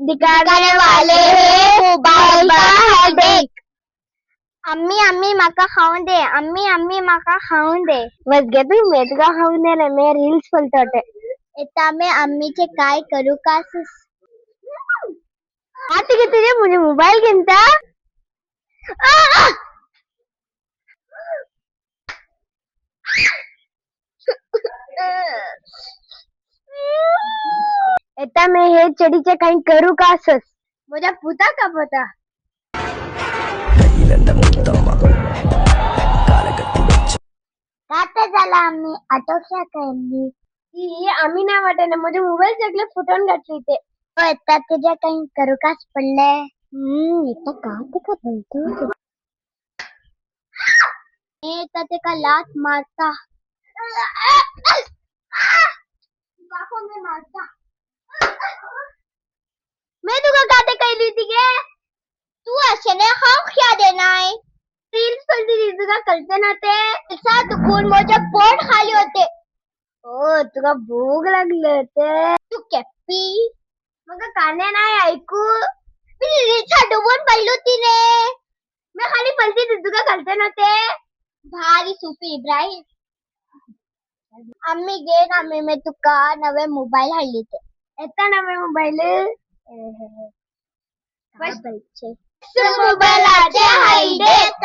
दिखाने वाले हैं मोबाइल का हेडेक। अम्मी अम्मी माका खाऊन दे, अम्मी अम्मी माका खाऊन दे. बस गे तू, मी तुका खाऊन देणार, मी रील्स बोलतो. आता मी अम्मीचे काय करू का? आती के तुझे मुझे मोबाइल गिनता. आता मी हे चढीचे काही करू का असस? माझ्या पुता का पता. काय झाला आम्ही आटोक्या काही ही आम्ही नाही वाटेना माझे मोबाईल सगळे फुटून घातले ते. आता तुझ्या काही करू काच पडलंय. आता का बोलतो ते का लात मारता. मैं तुका काते कहली थी के तू असे ने खाऊ क्या देना है. रील्स बोलती तुका कळते ना ते सात दुखून माझे पोट खाली होते. ओ तुका भूक लागले होते. तू कॅप्पी मग काने नाही ऐकू. मी रील्स डुबून पडलो तिने. मैं खाली पलती थी तुका कळते ना ते. भारी सुफी इब्राहिम. आम्ही गे ना मी तुका नवे मोबाईल हाडली ते. येता नवे मोबाईल मोबाईलाचे हायडे.